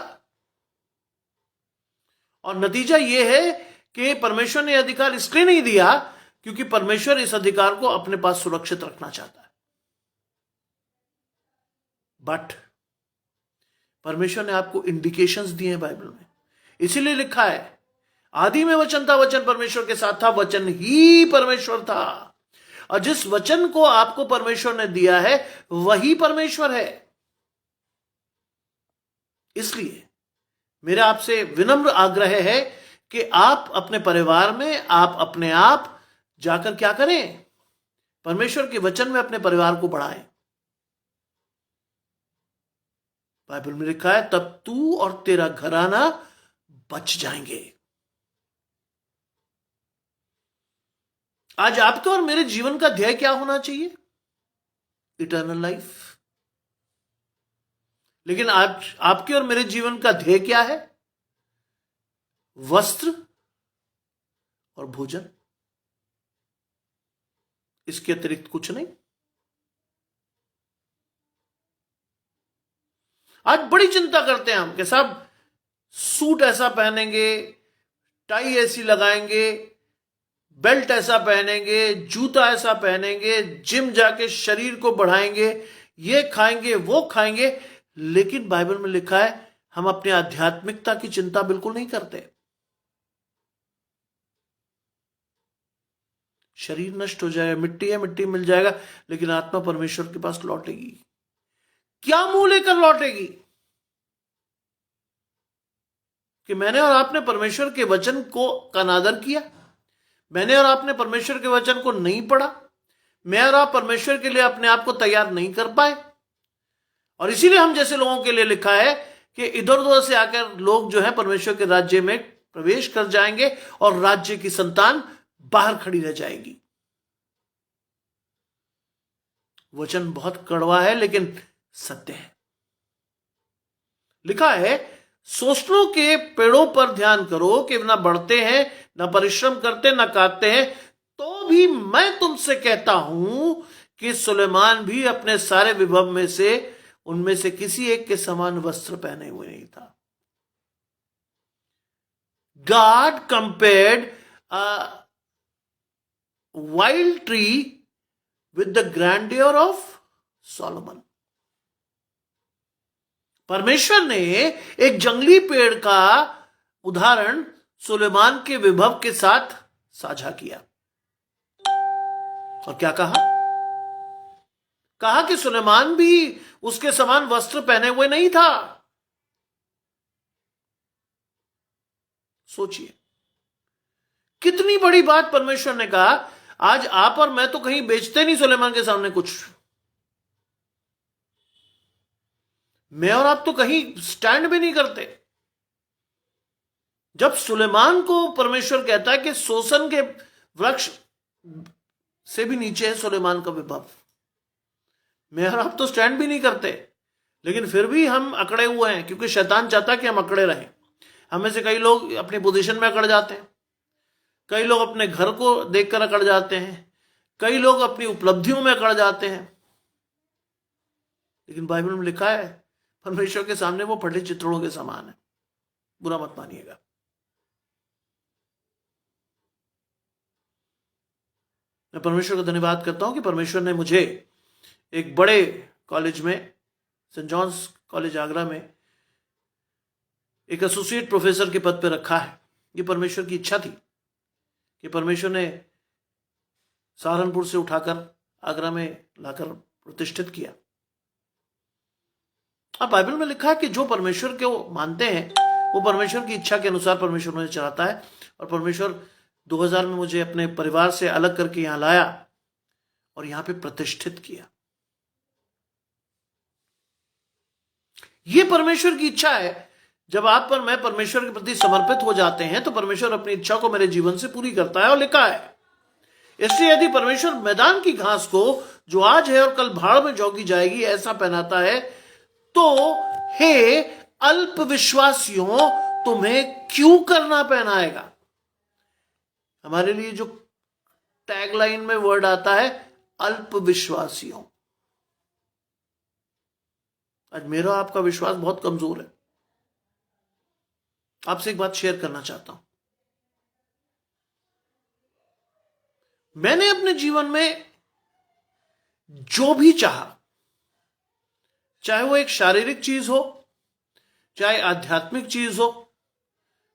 और नतीजा यह है कि परमेश्वर ने यह अधिकार इसलिए नहीं दिया क्योंकि परमेश्वर इस अधिकार को अपने पास सुरक्षित रखना चाहता है। बट परमेश्वर ने आपको इंडिकेशंस दिए हैं बाइबल में, इसीलिए लिखा है आदि में वचन था, वचन परमेश्वर के साथ था, वचन ही परमेश्वर था। और जिस वचन को आपको परमेश्वर ने दिया है वही परमेश्वर है। इसलिए मेरा आपसे विनम्र आग्रह है कि आप अपने परिवार में, आप अपने आप जाकर क्या करें, परमेश्वर के वचन में अपने परिवार को बढ़ाएं। बाइबल में लिखा है तब तू और तेरा घराना बच जाएंगे। आज आपके और मेरे जीवन का ध्येय क्या होना चाहिए? Eternal life. लेकिन आज आपके और मेरे जीवन का ध्येय क्या है? वस्त्र और भोजन, इसके अतिरिक्त कुछ नहीं। आज बड़ी चिंता करते हैं हम कि साहब सूट ऐसा पहनेंगे, टाई ऐसी लगाएंगे, बेल्ट ऐसा पहनेंगे, जूता ऐसा पहनेंगे, जिम जाके शरीर को बढ़ाएंगे, ये खाएंगे वो खाएंगे। लेकिन बाइबल में लिखा है हम अपनी आध्यात्मिकता की चिंता बिल्कुल नहीं करते। शरीर नष्ट हो जाएगा, मिट्टी है मिट्टी मिल जाएगा, लेकिन आत्मा परमेश्वर के पास लौटेगी। क्या मुंह लेकर लौटेगी? कि मैंने और आपने परमेश्वर के वचन को का अनादर किया, मैंने और आपने परमेश्वर के वचन को नहीं पढ़ा, मैं और आप परमेश्वर के लिए अपने आप को तैयार नहीं कर पाए। और इसीलिए हम जैसे लोगों के लिए लिखा है कि इधर उधर से आकर लोग जो है परमेश्वर के राज्य में प्रवेश कर जाएंगे और राज्य की संतान बाहर खड़ी रह जाएगी। वचन बहुत कड़वा है लेकिन सत्य है। लिखा है सोसलों के पेड़ों पर ध्यान करो कि ना बढ़ते हैं, ना परिश्रम करते, ना काटते हैं, तो भी मैं तुमसे कहता हूं कि सुलेमान भी अपने सारे विभव में से उनमें से किसी एक के समान वस्त्र पहने हुए नहीं था। God compared a wild tree with the grandeur of Solomon. परमेश्वर ने एक जंगली पेड़ का उदाहरण सुलेमान के विभव के साथ साझा किया और क्या कहा? कहा कि सुलेमान भी उसके समान वस्त्र पहने हुए नहीं था। सोचिए कितनी बड़ी बात परमेश्वर ने कहा। आज आप और मैं तो कहीं बेचते नहीं सुलेमान के सामने कुछ, मैं और आप तो कहीं स्टैंड भी नहीं करते। जब सुलेमान को परमेश्वर कहता है कि शोषण के वृक्ष से भी नीचे है सुलेमान का विभव, मैं और आप तो स्टैंड भी नहीं करते, लेकिन फिर भी हम अकड़े हुए हैं, क्योंकि शैतान चाहता है कि हम अकड़े रहें। हमें से कई लोग अपनी पोजीशन में अकड़ जाते हैं, कई लोग अपने घर को देखकर अकड़ जाते हैं, कई लोग अपनी उपलब्धियों में अकड़ जाते हैं। लेकिन बाइबल में लिखा है परमेश्वर के सामने वो फटे चित्रों के समान है। बुरा मत मानिएगा। मैं परमेश्वर का धन्यवाद करता हूं कि परमेश्वर ने मुझे एक बड़े कॉलेज में, सेंट जॉन्स कॉलेज आगरा में, एक एसोसिएट प्रोफेसर के पद पर रखा है। ये परमेश्वर की इच्छा थी कि परमेश्वर ने सहारनपुर से उठाकर आगरा में लाकर प्रतिष्ठित किया। अब बाइबल में लिखा है कि जो परमेश्वर को मानते हैं वो परमेश्वर की इच्छा के अनुसार परमेश्वर मुझे चलाता है। और परमेश्वर 2000 में मुझे अपने परिवार से अलग करके यहां लाया और यहां पे प्रतिष्ठित किया। ये परमेश्वर की इच्छा है। जब आप पर मैं परमेश्वर के प्रति समर्पित हो जाते हैं तो परमेश्वर अपनी इच्छा को मेरे जीवन से पूरी करता है। और लिखा है, इसलिए यदि परमेश्वर मैदान की घास को जो आज है और कल भाड़ में झोंकी जाएगी ऐसा पहनाता है, तो हे अल्प विश्वासियों तुम्हें क्यों करना पहनाएगा। हमारे लिए जो टैगलाइन में वर्ड आता है अल्प विश्वासियों, आज मेरा आपका विश्वास बहुत कमजोर है। आपसे एक बात शेयर करना चाहता हूं। मैंने अपने जीवन में जो भी चाहा, चाहे वो एक शारीरिक चीज हो, चाहे आध्यात्मिक चीज हो,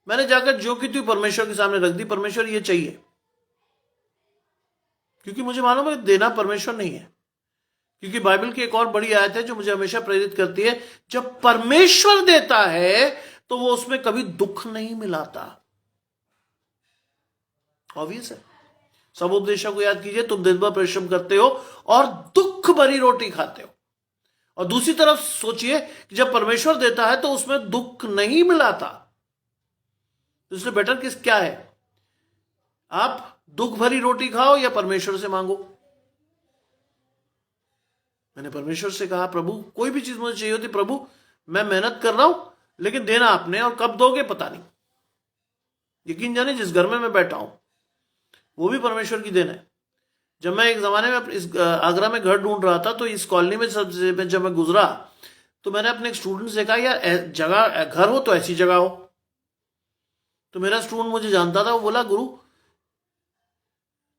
मैंने जाकर जो की थी परमेश्वर के सामने रख दी। परमेश्वर ये चाहिए, क्योंकि मुझे मालूम है देना परमेश्वर नहीं है। क्योंकि बाइबल की एक और बड़ी आयत है जो मुझे हमेशा प्रेरित करती है, जब परमेश्वर देता है तो वो उसमें कभी दुख नहीं मिलाता। ऑब्वियस है। सब उपदेशों को याद कीजिए, तुम दिन भर परिश्रम करते हो और दुख भरी रोटी खाते हो। और दूसरी तरफ सोचिए कि जब परमेश्वर देता है तो उसमें दुख नहीं मिलाता। तो इसलिए बेटर किस क्या है, आप दुख भरी रोटी खाओ या परमेश्वर से मांगो। मैंने परमेश्वर से कहा, प्रभु कोई भी चीज मुझे चाहिए होती, प्रभु मैं मेहनत कर रहा हूं लेकिन देना आपने, और कब दोगे पता नहीं। यकीन जाने जिस घर में मैं बैठा हूं वो भी परमेश्वर की देन है। जब मैं एक जमाने में इस आगरा में घर ढूंढ रहा था तो इस कॉलोनी में सबसे जब मैं गुजरा तो मैंने अपने एक स्टूडेंट से कहा, यार जगह घर हो तो ऐसी जगह हो। तो मेरा स्टूडेंट मुझे जानता था, वो बोला, गुरु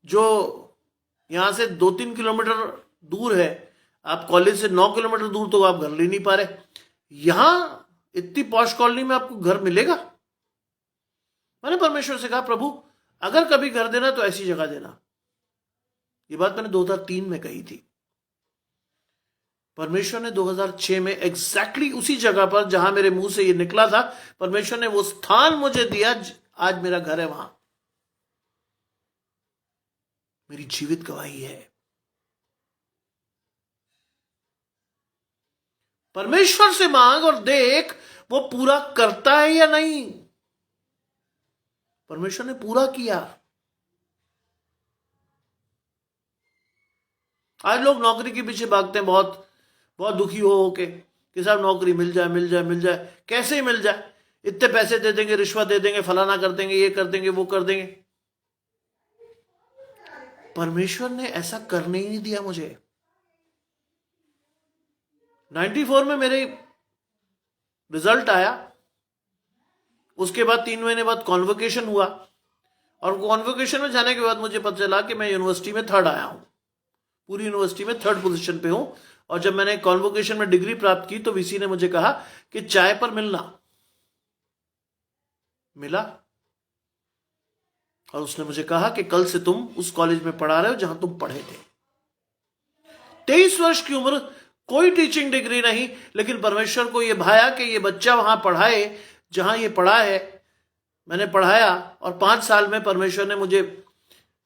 जो यहां से 2-3 किलोमीटर दूर है, आप कॉलेज से 9 किलोमीटर दूर तो आप घर ले नहीं पा रहे, यहां इतनी पॉश कॉलोनी में आपको घर मिलेगा। मैंने परमेश्वर से कहा, प्रभु अगर कभी घर देना तो ऐसी जगह देना। ये बात मैंने 2003 में कही थी। परमेश्वर ने 2006 में एग्जैक्टली उसी जगह पर जहां मेरे मुंह से ये निकला था, परमेश्वर ने वो स्थान मुझे दिया। आज मेरा घर है वहां। मेरी जीवित गवाही है। परमेश्वर से मांग और देख वो पूरा करता है या नहीं। परमेश्वर ने पूरा किया। आज लोग नौकरी के पीछे भागते हैं, बहुत बहुत दुखी हो के कि साहब नौकरी मिल जाए मिल जाए मिल जाए। कैसे ही मिल जाए, इतने पैसे दे देंगे, रिश्वत दे देंगे, फलाना कर देंगे, ये कर देंगे, वो कर देंगे। परमेश्वर ने ऐसा करने ही नहीं दिया मुझे। 94 में मेरे रिजल्ट आया, उसके बाद 3 महीने बाद कॉन्वोकेशन हुआ, और कॉन्वोकेशन में जाने के बाद मुझे पता चला कि मैं यूनिवर्सिटी में 3rd आया हूं। पूरी यूनिवर्सिटी में 3rd पोजीशन पे हूं। और जब मैंने कॉन्वोकेशन में डिग्री प्राप्त की तो वीसी ने मुझे कहा कि चाय पर मिलना। मिला, और उसने मुझे कहा कि कल से तुम उस कॉलेज में पढ़ा रहे हो जहां तुम पढ़े थे। 23 वर्ष की उम्र, कोई टीचिंग डिग्री नहीं, लेकिन परमेश्वर को यह भाया कि ये बच्चा वहां पढ़ाए जहां ये पढ़ा है। मैंने पढ़ाया और 5 साल में परमेश्वर ने मुझे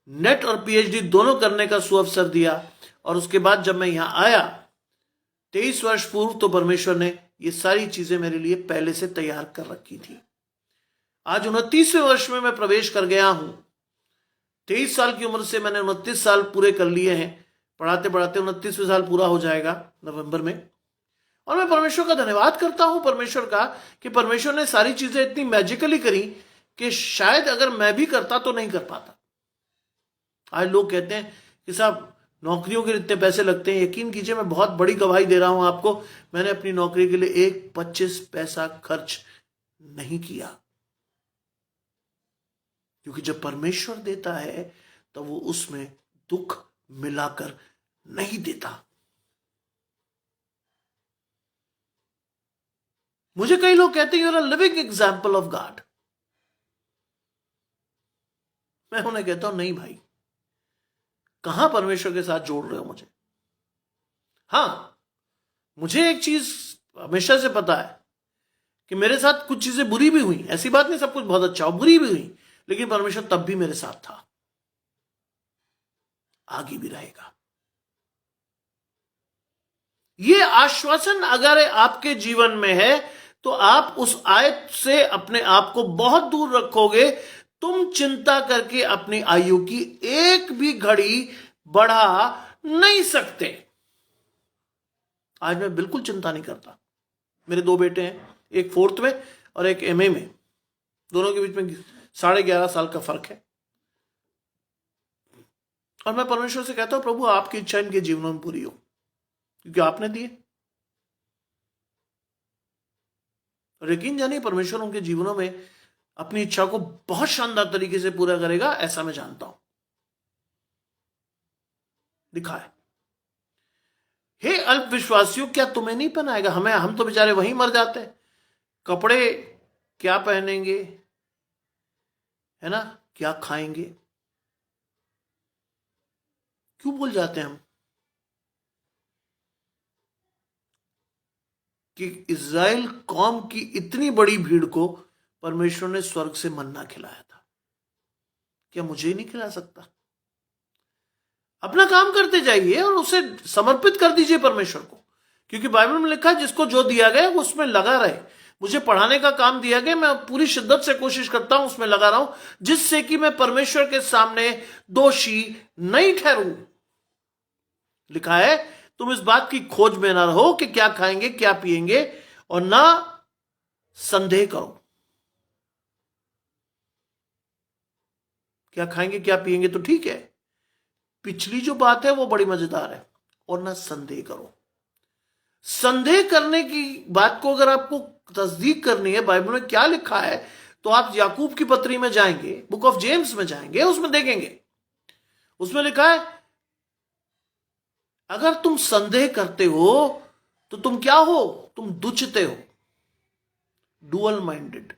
नेट और पीएचडी दोनों करने का सुअवसर दिया। और उसके बाद जब मैं यहां आया 23 वर्ष पूर्व, तो परमेश्वर ने ये सारी चीजें मेरे लिए पहले से तैयार कर रखी थी। आज 29वें वर्ष में मैं प्रवेश कर गया हूं। 23 साल की उम्र से मैंने 29 साल पूरे कर लिए हैं। पढ़ाते पढ़ाते 29वें साल पूरा हो जाएगा नवंबर में। और मैं परमेश्वर का धन्यवाद करता हूं, परमेश्वर का, कि परमेश्वर ने सारी चीजें इतनी मैजिकली करी कि शायद अगर मैं भी करता तो नहीं कर पाता। आज लोग कहते हैं कि साहब नौकरियों के इतने पैसे लगते हैं। यकीन कीजिए, मैं बहुत बड़ी गवाही दे रहा हूं आपको, मैंने अपनी नौकरी के लिए 25 पैसा खर्च नहीं किया। क्योंकि जब परमेश्वर देता है तो वो उसमें दुख मिलाकर नहीं देता। मुझे कई लोग कहते हैं you are a living example of God. मैं उन्हें कहता हूं नहीं भाई, कहां परमेश्वर के साथ जोड़ रहे हो मुझे। हां, मुझे एक चीज हमेशा से पता है कि मेरे साथ कुछ चीजें बुरी भी हुई, ऐसी बात नहीं सब कुछ बहुत अच्छा हो, बुरी भी हुई, लेकिन परमेश्वर तब भी मेरे साथ था, आगे भी रहेगा। ये आश्वासन अगर आपके जीवन में है तो आप उस आयत से अपने आप को बहुत दूर रखोगे। तुम चिंता करके अपनी आयु की एक भी घड़ी बढ़ा नहीं सकते। आज मैं बिल्कुल चिंता नहीं करता। मेरे 2 बेटे हैं, एक 4th में और एक MA में, दोनों के बीच में 11.5 साल का फर्क है। और मैं परमेश्वर से कहता हूं प्रभु आपकी इच्छा इनके जीवनों में पूरी हो, क्योंकि आपने दिए। और यकीन जानिए परमेश्वर उनके जीवनों में अपनी इच्छा को बहुत शानदार तरीके से पूरा करेगा, ऐसा मैं जानता हूं। दिखा है। हे अल्प विश्वासियों, क्या तुम्हें नहीं पहनाएगा? हम तो बेचारे वहीं मर जाते हैं। कपड़े क्या पहनेंगे, है ना, क्या खाएंगे, क्यों भूल जाते हैं हम कि इज़राइल कौम की इतनी बड़ी भीड़ को परमेश्वर ने स्वर्ग से मन्ना खिलाया था। क्या मुझे ही नहीं खिला सकता? अपना काम करते जाइए और उसे समर्पित कर दीजिए परमेश्वर को, क्योंकि बाइबल में लिखा है जिसको जो दिया गया वो उसमें लगा रहे। मुझे पढ़ाने का काम दिया गया, मैं पूरी शिद्दत से कोशिश करता हूं उसमें लगा रहा हूं, जिससे कि मैं परमेश्वर के सामने दोषी नहीं ठहरूं। लिखा है तुम इस बात की खोज में ना रहो कि क्या खाएंगे क्या पिएंगे, और ना संदेह करो। क्या खाएंगे क्या पिएंगे तो ठीक है, पिछली जो बात है वो बड़ी मजेदार है। और ना संदेह करो। संदेह करने की बात को अगर आपको तस्दीक करनी है बाइबल में क्या लिखा है, तो आप याकूब की पत्री में जाएंगे, बुक ऑफ जेम्स में जाएंगे, उसमें देखेंगे। उसमें लिखा है अगर तुम संदेह करते हो तो तुम क्या हो? तुम दुचते हो, डुअल माइंडेड।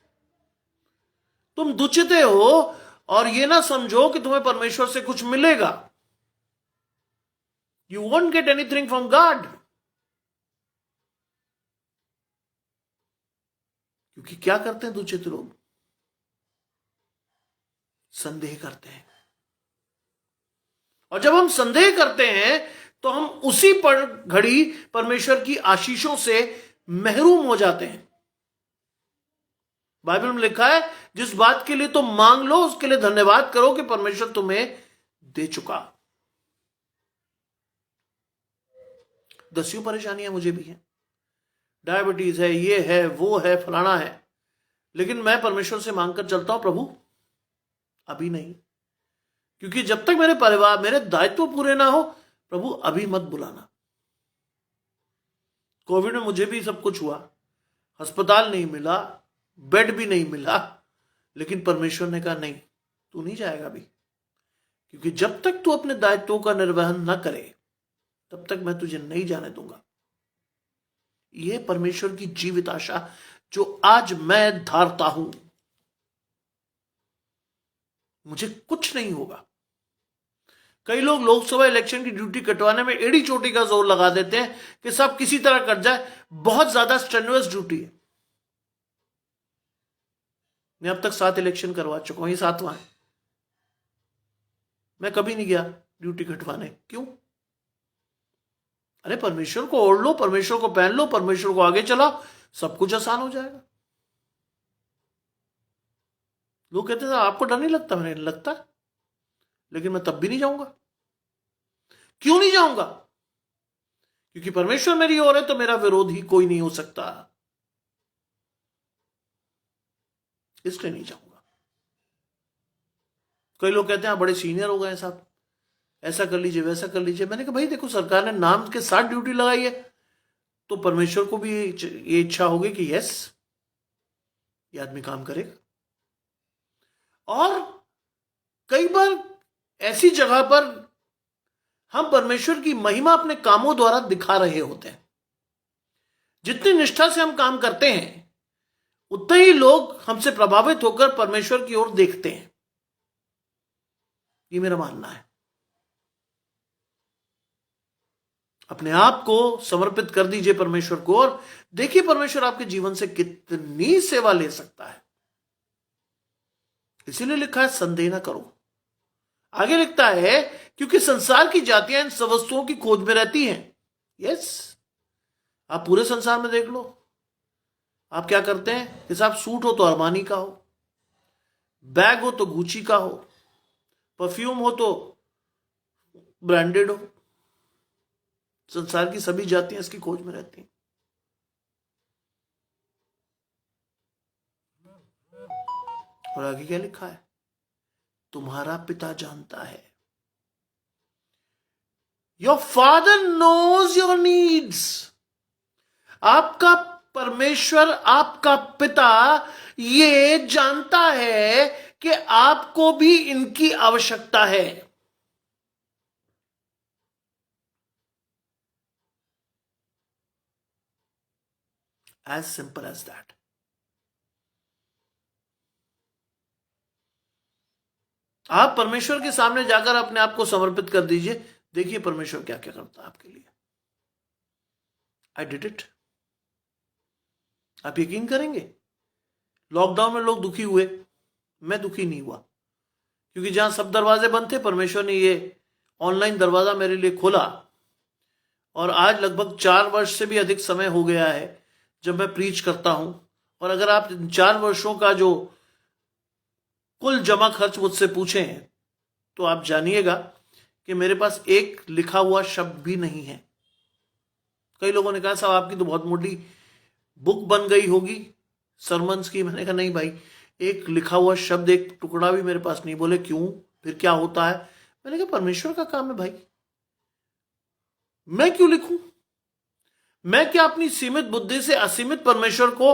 तुम दुचते हो और ये ना समझो कि तुम्हें परमेश्वर से कुछ मिलेगा। You won't get anything from God. क्योंकि क्या करते हैं दुचित लोग? संदेह करते हैं। और जब हम संदेह करते हैं तो हम उसी पर घड़ी परमेश्वर की आशीषों से महरूम हो जाते हैं। बाइबल में लिखा है जिस बात के लिए तुम मांग लो उसके लिए धन्यवाद करो कि परमेश्वर तुम्हें दे चुका। 10 परेशानियां मुझे भी हैं, डायबिटीज है, ये है, वो है, फलाना है, लेकिन मैं परमेश्वर से मांगकर चलता हूं प्रभु अभी नहीं, क्योंकि जब तक मेरे परिवार मेरे दायित्व पूरे ना हो प्रभु अभी मत बुलाना। कोविड में मुझे भी सब कुछ हुआ, अस्पताल नहीं मिला, बेड भी नहीं मिला, लेकिन परमेश्वर ने कहा नहीं तू नहीं जाएगा अभी, क्योंकि जब तक तू अपने दायित्वों का निर्वहन न करे तब तक मैं तुझे नहीं जाने दूंगा। यह परमेश्वर की जीवित आशा जो आज मैं धारता हूं। मुझे कुछ नहीं होगा। कई लोग लोकसभा इलेक्शन की ड्यूटी कटवाने में एड़ी चोटी का जोर लगा देते हैं कि सब किसी तरह कट जाए। बहुत ज्यादा स्ट्रेनुअस ड्यूटी है। मैं अब तक 7 इलेक्शन करवा चुका हूं, ये 7वां है। मैं कभी नहीं गया ड्यूटी कटवाने। क्यों? अरे परमेश्वर को ओढ़ लो, परमेश्वर को पहन लो, परमेश्वर को आगे चलाओ, सब कुछ आसान हो जाएगा। लोग कहते हैं आपको डर नहीं लगता? मैंने लगता, लेकिन मैं तब भी नहीं जाऊंगा। क्यों नहीं जाऊंगा? क्योंकि परमेश्वर मेरी ओर है तो मेरा विरोधी कोई नहीं हो सकता, इसलिए नहीं जाऊंगा। कई लोग कहते हैं बड़े सीनियर हो गए साहब, ऐसा कर लीजिए वैसा कर लीजिए। मैंने कहा भाई देखो, सरकार ने नाम के साथ ड्यूटी लगाई है, तो परमेश्वर को भी ये इच्छा होगी कि यस, ये आदमी काम करेगा। और कई बार ऐसी जगह पर हम परमेश्वर की महिमा अपने कामों द्वारा दिखा रहे होते हैं। जितनी निष्ठा से हम काम करते हैं, उतने ही लोग हमसे प्रभावित होकर परमेश्वर की ओर देखते हैं। ये मेरा मानना है। अपने आप को समर्पित कर दीजिए परमेश्वर को और देखिए परमेश्वर आपके जीवन से कितनी सेवा ले सकता है। इसीलिए लिखा है संदेह ना करो। आगे लिखता है क्योंकि संसार की जातियां इन सब वस्तुओं की खोज में रहती हैं। यस, आप पूरे संसार में देख लो, आप क्या करते हैं कि साहब सूट हो तो अरमानी का हो, बैग हो तो गुची का हो, परफ्यूम हो तो ब्रांडेड हो। संसार की सभी जातियां इसकी खोज में रहती हैं। और आगे क्या लिखा है? तुम्हारा पिता जानता है। Your father knows your needs. आपका परमेश्वर, आपका पिता ये जानता है कि आपको भी इनकी आवश्यकता है। As simple as that. आप परमेश्वर के सामने जाकर अपने आप को समर्पित कर दीजिए, देखिए परमेश्वर क्या क्या करता है आपके लिए। I did it. आप यकीन करेंगे, लॉकडाउन में लोग दुखी हुए, मैं दुखी नहीं हुआ, क्योंकि जहां सब दरवाजे बंद थे, परमेश्वर ने ये ऑनलाइन दरवाजा मेरे लिए खोला। और आज लगभग 4 वर्ष से भी अधिक समय हो गया है जब मैं प्रीच करता हूं। और अगर आप 4 वर्षों का जो कुल जमा खर्च मुझसे पूछें, तो आप जानिएगा कि मेरे पास एक लिखा हुआ शब्द भी नहीं है। कई लोगों ने कहा साहब आपकी तो बहुत मोटी बुक बन गई होगी सरमन्स की। मैंने कहा नहीं भाई, एक लिखा हुआ शब्द, एक टुकड़ा भी मेरे पास नहीं। बोले क्यों, फिर क्या होता है? मैंने कहा परमेश्वर का काम है भाई, मैं क्यों लिखूं? मैं क्या अपनी सीमित बुद्धि से असीमित परमेश्वर को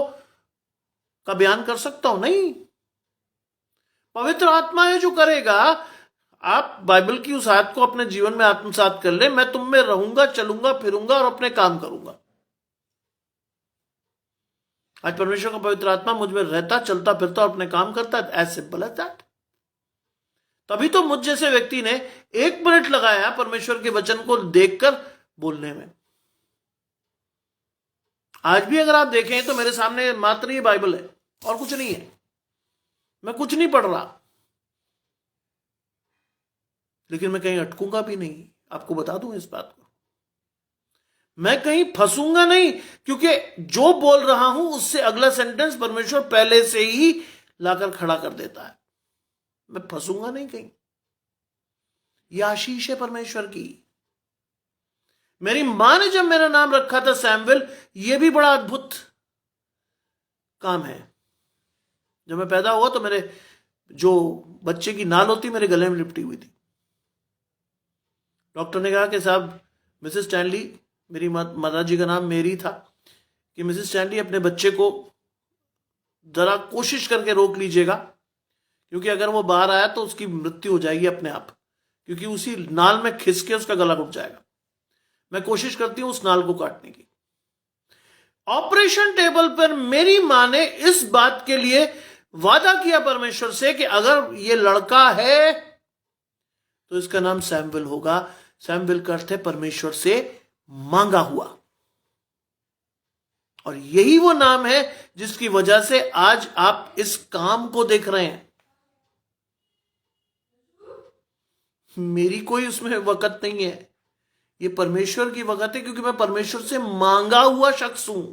का बयान कर सकता हूं? नहीं, पवित्र आत्मा है जो करेगा। आप बाइबल की उस आयत को अपने जीवन में आत्मसात कर ले, मैं तुम में रहूंगा, चलूंगा, फिरूंगा और अपने काम करूंगा। आज परमेश्वर का पवित्र आत्मा मुझ में रहता, चलता फिरता और अपने काम करता है। As simple as that. तभी तो मुझ जैसे व्यक्ति ने 1 मिनट लगाया परमेश्वर के वचन को देखकर बोलने में। आज भी अगर आप देखें तो मेरे सामने मात्र ये बाइबल है और कुछ नहीं है। मैं कुछ नहीं पढ़ रहा, लेकिन मैं कहीं अटकूंगा भी नहीं। आपको बता दूं इस बात को, मैं कहीं फंसूंगा नहीं, क्योंकि जो बोल रहा हूं उससे अगला सेंटेंस परमेश्वर पहले से ही लाकर खड़ा कर देता है। मैं फंसूंगा नहीं कहीं। यह आशीष है परमेश्वर की। मेरी मां ने जब मेरा नाम रखा था सैमुएल, यह भी बड़ा अद्भुत काम है। जब मैं पैदा हुआ तो मेरे जो बच्चे की नाल होती मेरे गले में लिपटी हुई थी। डॉक्टर ने कहा कि साहब मिसेस स्टैनली, मेरी माताजी का नाम मेरी था, कि मिसेस स्टैनली अपने बच्चे को जरा कोशिश करके रोक लीजिएगा, क्योंकि अगर वो बाहर आया तो उसकी मृत्यु हो जाएगी अपने आप, क्योंकि उसी नाल में खिसके उसका गला घुट जाएगा। मैं कोशिश करती हूं उस नाल को काटने की। ऑपरेशन टेबल पर मेरी मां ने इस बात के लिए वादा किया परमेश्वर से कि अगर ये लड़का है तो इसका नाम सैमुएल होगा। सैमुएल का अर्थ है परमेश्वर से मांगा हुआ, और यही वो नाम है जिसकी वजह से आज आप इस काम को देख रहे हैं। मेरी कोई उसमें वक़्त नहीं है, ये परमेश्वर की वक़्त है, क्योंकि मैं परमेश्वर से मांगा हुआ शख्स हूं।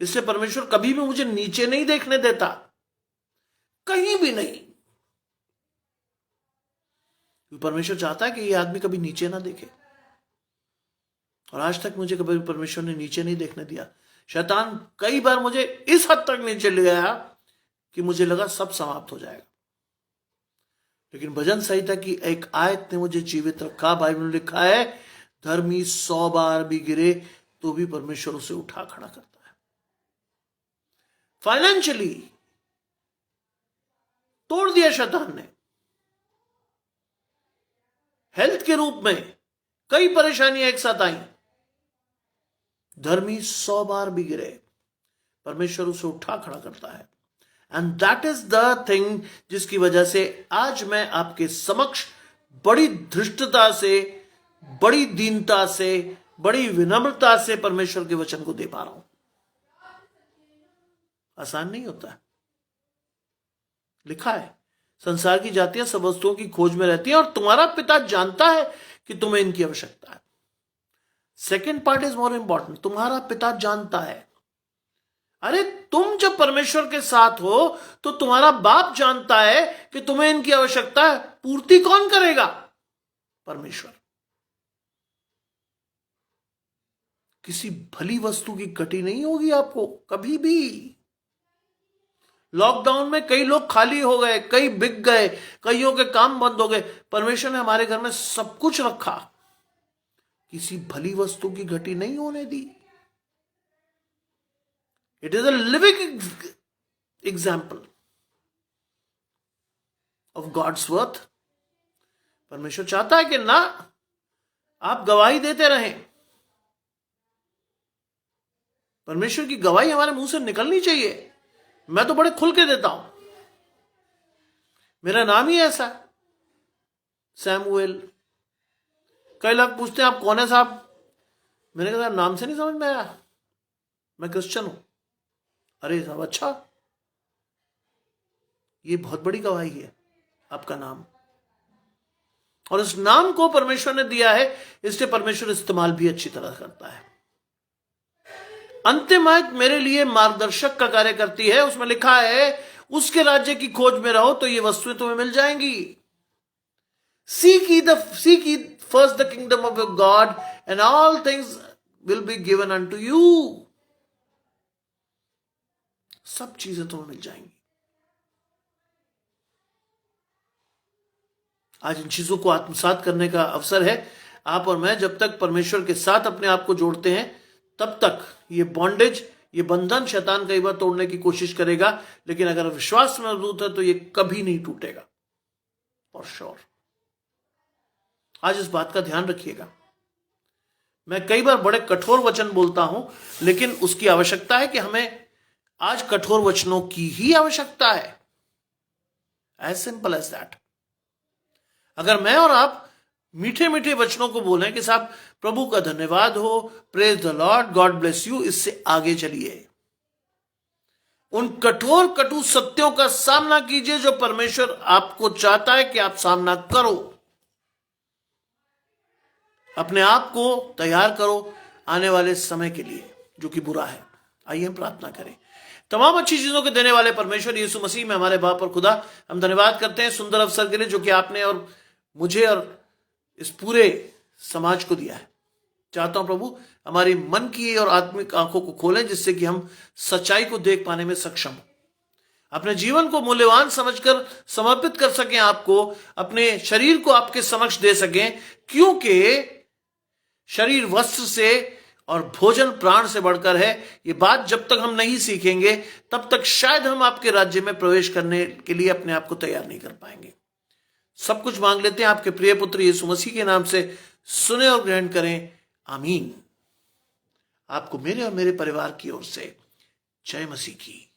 इससे परमेश्वर कभी भी मुझे नीचे नहीं देखने देता, कहीं भी नहीं। परमेश्वर चाहता है कि ये आदमी कभी नीचे ना देखे, और आज तक मुझे कभी परमेश्वर ने नीचे नहीं देखने दिया। शैतान कई बार मुझे इस हद तक नीचे ले गया कि मुझे लगा सब समाप्त हो जाएगा, लेकिन भजन संहिता की एक आयत ने मुझे जीवित रखा। बाइबल में लिखा है, धर्मी 100 बार भी गिरे तो भी परमेश्वर उसे उठा खड़ा करता है। फाइनेंशियली तोड़ दिया शैतान ने, हेल्थ के रूप में कई परेशानियां एक साथ आई, धर्मी 100 बार भी गिरे, परमेश्वर उसे उठा खड़ा करता है। And that is the thing जिसकी वजह से आज मैं आपके समक्ष बड़ी धृष्टता से, बड़ी दीनता से, बड़ी विनम्रता से परमेश्वर के वचन को दे पा रहा हूं। आसान नहीं होता है। लिखा है, संसार की जातियां सब वस्तुओं की खोज में रहती हैं और तुम्हारा पिता जानता है कि तुम्हें इनकी आवश्यकता है। Second part is more important, तुम्हारा पिता जानता है। अरे तुम जब परमेश्वर के साथ हो तो तुम्हारा बाप जानता है कि तुम्हें इनकी आवश्यकता है। पूर्ति कौन करेगा? परमेश्वर। किसी भली वस्तु की घटी नहीं होगी आपको कभी भी। लॉकडाउन में कई लोग खाली हो गए, कई बिक गए, कईयों के काम बंद हो गए। परमेश्वर ने हमारे घर में सब कुछ रखा, किसी भली वस्तु की घटी नहीं होने दी। It is a living example of God's worth. परमेश्वर चाहता है कि ना आप गवाही देते रहें। परमेश्वर की गवाही हमारे मुंह से निकलनी चाहिए। मैं तो बड़े खुल के देता हूं, मेरा नाम ही ऐसा है, सैमुएल। कई लोग पूछते हैं आप कौन है साहब? मैंने कहा नाम से नहीं समझ में आया, मैं क्रिश्चियन हूं। अरे साहब अच्छा, ये बहुत बड़ी गवाही है आपका नाम, और इस नाम को परमेश्वर ने दिया है, इसलिए परमेश्वर इस्तेमाल भी अच्छी तरह करता है। अंतिम आयत मेरे लिए मार्गदर्शक का कार्य करती है। उसमें लिखा है, उसके राज्य की खोज में रहो तो ये वस्तुएं तुम्हें मिल जाएंगी। Seek ye first the kingdom of your God and all things will be given unto you. सब चीजें तुम्हें मिल जाएंगी। आज इन चीजों को आत्मसात करने का अवसर है। आप और मैं जब तक परमेश्वर के साथ अपने आप को जोड़ते हैं, तब तक ये बॉन्डेज, ये बंधन शैतान कई बार तोड़ने की कोशिश करेगा, लेकिन अगर विश्वास में मजबूत है तो ये कभी नहीं टूटेगा, फॉर श्योर। आज इस बात का ध्यान रखिएगा। मैं कई बार बड़े कठोर वचन बोलता हूं, लेकिन उसकी आवश्यकता है कि हमें आज कठोर वचनों की ही आवश्यकता है। As simple as that. अगर मैं और आप मीठे मीठे वचनों को बोलें कि साहब प्रभु का धन्यवाद हो, praise the Lord, God bless you, इससे आगे चलिए। उन कठोर कटु सत्यों का सामना कीजिए जो परमेश्वर आपको चाहता है कि आप सामना करो। अपने आप को तैयार करो आने वाले समय के लिए जो कि बुरा है। आइए हम प्रार्थना करें। तमाम अच्छी चीजों के देने वाले परमेश्वर यीशु मसीह में हमारे बाप और खुदा, हम धन्यवाद करते हैं सुंदर अवसर के लिए जो कि आपने और मुझे और इस पूरे समाज को दिया है। चाहता हूं प्रभु हमारी मन की और आत्मिक आंखों को खोलें, जिससे कि हम सच्चाई को देख पाने में सक्षम हो, अपने जीवन को मूल्यवान समझकर समर्पित कर सकें आपको, अपने शरीर को आपके समक्ष दे सकें, क्योंकि शरीर वस्त्र से और भोजन प्राण से बढ़कर है। ये बात जब तक हम नहीं सीखेंगे तब तक शायद हम आपके राज्य में प्रवेश करने के लिए अपने आप को तैयार नहीं कर पाएंगे। सब कुछ मांग लेते हैं आपके प्रिय पुत्र यीशु मसीह के नाम से, सुने और ग्रहण करें, आमीन। आपको मेरे और मेरे परिवार की ओर से जय मसीह की।